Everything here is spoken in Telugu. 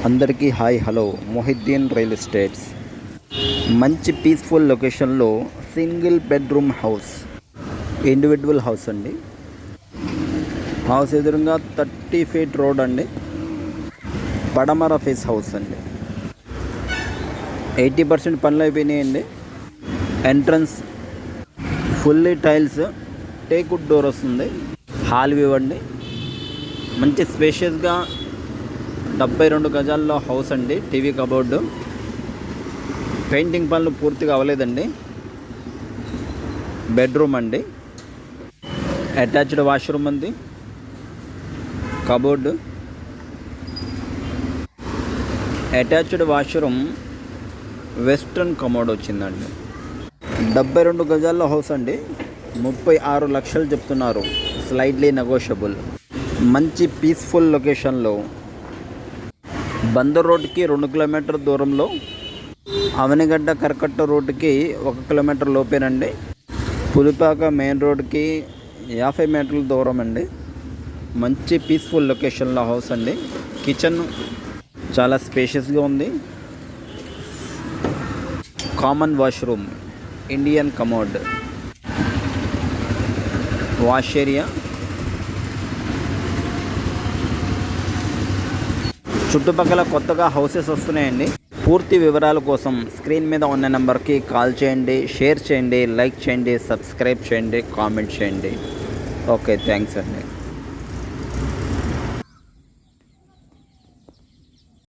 అందరికీ hi hello. Mohiddin real estates మంచి పీస్ఫుల్ లొకేషన్లో single bedroom house, individual house అండి. హౌస్ ఎదురుగా 30 ఫీట్ రోడ్ అండి. పడమర ఫేస్ హౌస్ అండి. 80% పనులు అయిపోయినాయండి. Entrance fully tiles, teakwood door వస్తుంది. హాల్ వ్యూ అండి. మంచి స్పేషియస్గా 72 గజాల్లో హౌస్ అండి. టీవీ కబోర్డు, పెయింటింగ్ పనులు పూర్తిగా అవ్వలేదండి. బెడ్రూమ్ అండి. అటాచ్డ్ వాష్రూమ్ ఉంది. Cupboard, attached washroom, western commode వచ్చిందండి. 72 గజాల్లో హౌస్ అండి. 36 లక్షలు చెప్తున్నారు. Slightly negotiable. మంచి పీస్ఫుల్ లొకేషన్లో బందర్ రోడ్కి 2 కిలోమీటర్ దూరంలో, అవనిగడ్డ కరకట్ట రోడ్డుకి 1 కిలోమీటర్ లోపేనండి. పులిపాక మెయిన్ రోడ్కి 50 మీటర్ల దూరం అండి. మంచి పీస్ఫుల్ లొకేషన్లో హౌస్ అండి. కిచెన్ చాలా స్పేషియస్గా ఉంది. Common washroom, Indian commode, wash area. చుట్టుపక్కల కొత్తగా హౌసెస్ వస్తున్నాయండి. పూర్తి వివరాల కోసం స్క్రీన్ మీద ఉన్న నెంబర్కి కాల్ చేయండి, షేర్ చేయండి, లైక్ చేయండి, సబ్స్క్రైబ్ చేయండి, కామెంట్ చేయండి. ఓకే, థ్యాంక్స్ అండి.